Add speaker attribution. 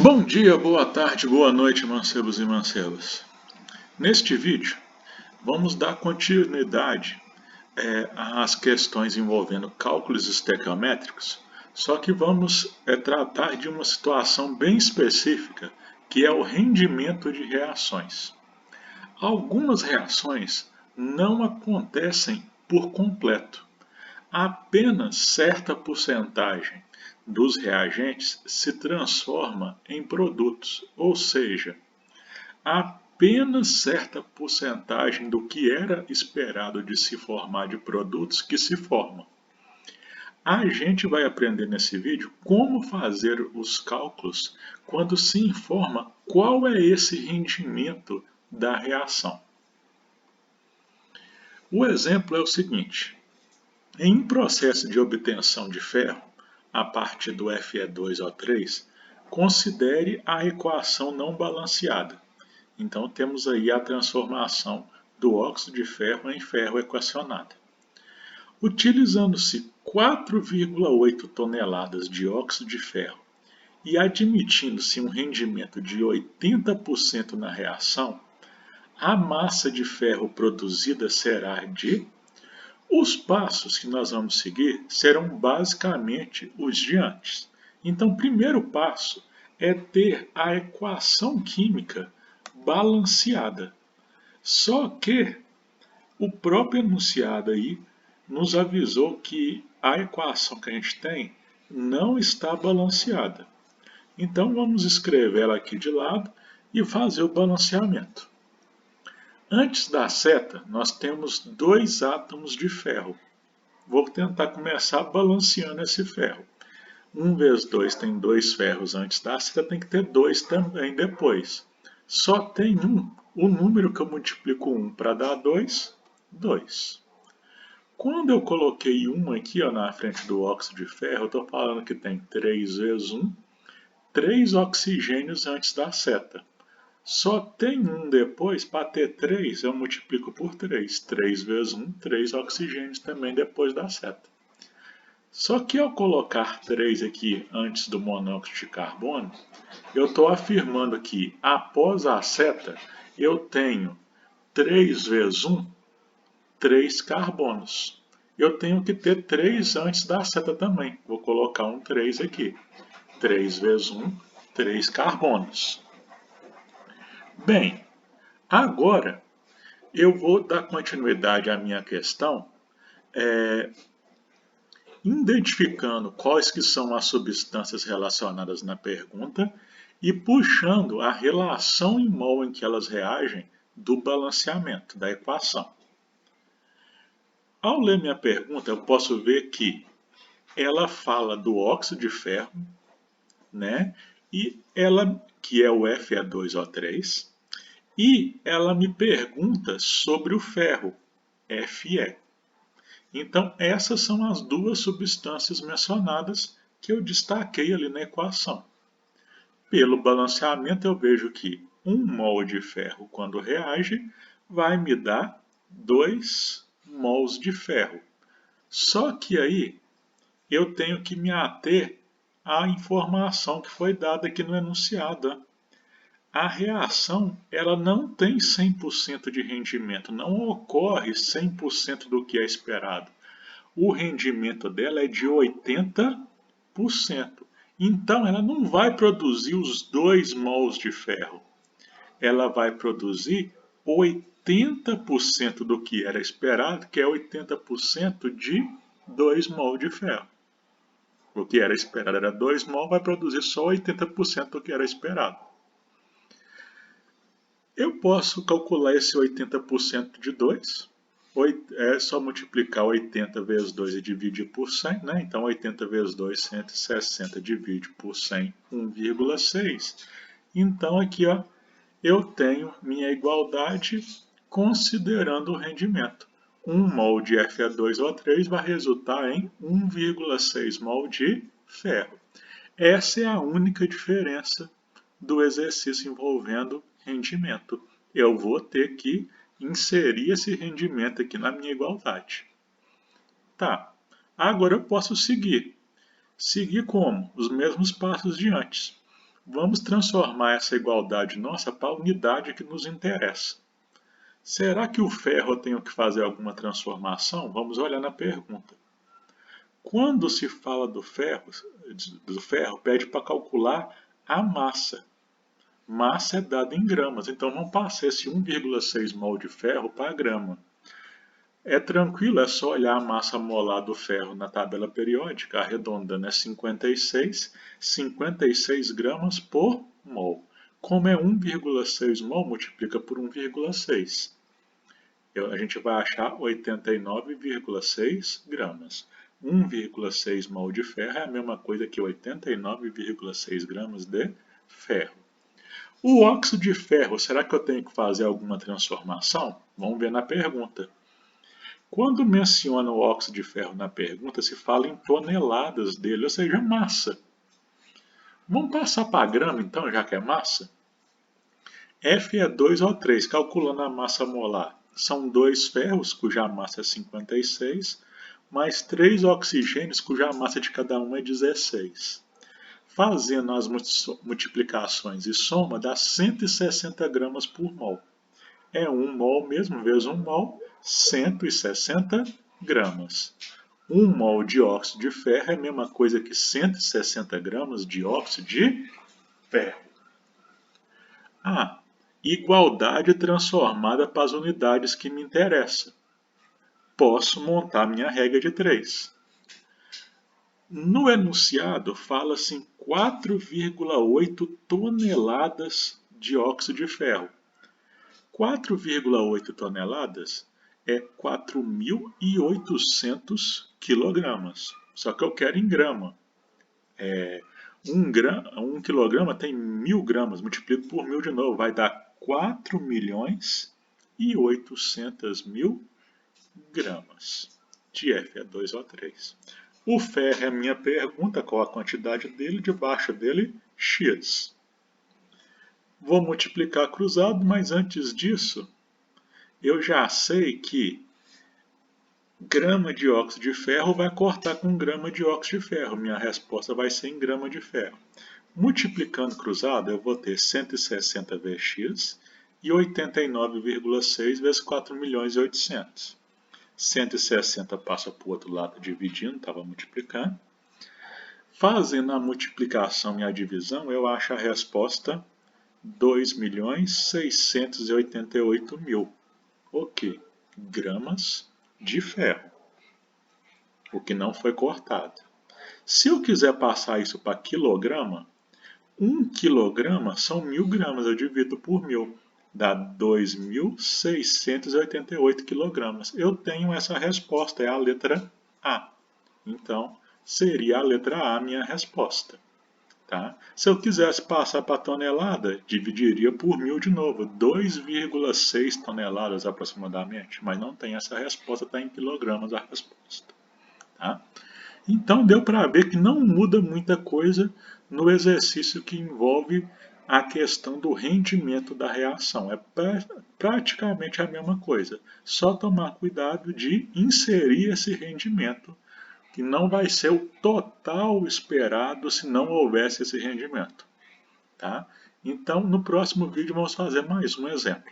Speaker 1: Bom dia, boa tarde, boa noite, mancebos e mancebas. Neste vídeo, vamos dar continuidade às questões envolvendo cálculos estequiométricos, só que vamos tratar de uma situação bem específica, que é o rendimento de reações. Algumas reações não acontecem por completo. Apenas certa porcentagem dos reagentes se transforma em produtos, ou seja, apenas certa porcentagem do que era esperado de se formar de produtos que se formam. A gente vai aprender nesse vídeo como fazer os cálculos quando se informa qual é esse rendimento da reação. O exemplo é o seguinte: em um processo de obtenção de ferro, a partir do Fe2O3, considere a equação não balanceada. Então temos aí a transformação do óxido de ferro em ferro equacionado. Utilizando-se 4,8 toneladas de óxido de ferro e admitindo-se um rendimento de 80% na reação, a massa de ferro produzida será de... Os passos que nós vamos seguir serão basicamente os de antes. Então, o primeiro passo é ter a equação química balanceada. Só que o próprio enunciado aí nos avisou que a equação que a gente tem não está balanceada. Então, vamos escrever ela aqui de lado e fazer o balanceamento. Antes da seta, nós temos 2 átomos de ferro. Vou tentar começar balanceando esse ferro. 1 vezes 2 tem 2 ferros antes da seta, tem que ter 2 também depois. Só tem 1. O número que eu multiplico 1 para dar 2, 2. Quando eu coloquei 1 aqui na frente do óxido de ferro, eu estou falando que tem 3 vezes 1, 3 oxigênios antes da seta. Só tem 1 depois, para ter 3, eu multiplico por 3. 3 vezes 1, 3 oxigênios também depois da seta. Só que ao colocar 3 aqui antes do monóxido de carbono, eu estou afirmando que após a seta, eu tenho 3 vezes 1, 3 carbonos. Eu tenho que ter 3 antes da seta também. Vou colocar um 3 aqui. 3 vezes 1, 3 carbonos. Bem, agora eu vou dar continuidade à minha questão, identificando quais que são as substâncias relacionadas na pergunta e puxando a relação em mol em que elas reagem do balanceamento da equação. Ao ler minha pergunta, eu posso ver que ela fala do óxido de ferro, né? E ela, que é o Fe2O3, e ela me pergunta sobre o ferro, Fe. Então, essas são as duas substâncias mencionadas que eu destaquei ali na equação. Pelo balanceamento, eu vejo que 1 mol de ferro, quando reage, vai me dar 2 mols de ferro. Só que aí eu tenho que me ater à informação que foi dada aqui no enunciado. A reação ela não tem 100% de rendimento, não ocorre 100% do que é esperado. O rendimento dela é de 80%. Então, ela não vai produzir os 2 mols de ferro. Ela vai produzir 80% do que era esperado, que é 80% de 2 mols de ferro. O que era esperado era 2 mols, vai produzir só 80% do que era esperado. Eu posso calcular esse 80% de 2. É só multiplicar 80 vezes 2 e dividir por 100, né? Então 80 vezes 2, 160, divide por 100, 1,6. Então aqui eu tenho minha igualdade considerando o rendimento. 1 mol de Fe2O3 vai resultar em 1,6 mol de ferro. Essa é a única diferença do exercício envolvendo rendimento. Eu vou ter que inserir esse rendimento aqui na minha igualdade. Tá, agora eu posso seguir. Seguir como? Os mesmos passos de antes. Vamos transformar essa igualdade nossa para a unidade que nos interessa. Será que o ferro eu tenho que fazer alguma transformação? Vamos olhar na pergunta. Quando se fala do ferro pede para calcular a massa. Massa é dada em gramas, então vamos passar esse 1,6 mol de ferro para a grama. É tranquilo, é só olhar a massa molar do ferro na tabela periódica, arredondando é 56 gramas por mol. Como é 1,6 mol, multiplica por 1,6. A gente vai achar 89,6 gramas. 1,6 mol de ferro é a mesma coisa que 89,6 gramas de ferro. O óxido de ferro, será que eu tenho que fazer alguma transformação? Vamos ver na pergunta. Quando menciona o óxido de ferro na pergunta, se fala em toneladas dele, ou seja, massa. Vamos passar para grama então, já que é massa? F é 2 ou 3, calculando a massa molar. São 2 ferros, cuja massa é 56, mais 3 oxigênios, cuja massa de cada um é 16. Fazendo as multiplicações e soma, dá 160 gramas por mol. É 1 mol mesmo, vezes 1 mol, 160 gramas. 1 mol de óxido de ferro é a mesma coisa que 160 gramas de óxido de ferro. Igualdade transformada para as unidades que me interessam. Posso montar minha regra de 3. No enunciado, fala-se em 4,8 toneladas de óxido de ferro. 4,8 toneladas é 4.800 quilogramas. Só que eu quero em grama. 1 quilograma tem 1.000 gramas, multiplico por 1.000 de novo, vai dar 4.800.000 gramas de Fe2O3. O ferro é a minha pergunta, qual a quantidade dele, debaixo dele, X. Vou multiplicar cruzado, mas antes disso, eu já sei que grama de óxido de ferro vai cortar com grama de óxido de ferro. Minha resposta vai ser em grama de ferro. Multiplicando cruzado, eu vou ter 160 vezes x e 89,6 vezes 4.800.000. 160 passa para o outro lado dividindo, estava multiplicando. Fazendo a multiplicação e a divisão, eu acho a resposta 2.688.000. Ok, gramas de ferro, o que não foi cortado. Se eu quiser passar isso para quilograma, 1 quilograma são 1.000 gramas, eu divido por 1.000, dá 2.688 quilogramas. Eu tenho essa resposta, é a letra A. Então, seria a letra A minha resposta. Tá? Se eu quisesse passar para tonelada, dividiria por 1.000 de novo, 2,6 toneladas aproximadamente, mas não tem essa resposta, está em quilogramas a resposta. Tá? Então deu para ver que não muda muita coisa no exercício que envolve a questão do rendimento da reação. É praticamente a mesma coisa, só tomar cuidado de inserir esse rendimento, que não vai ser o total esperado se não houvesse esse rendimento. Tá? Então, no próximo vídeo vamos fazer mais um exemplo.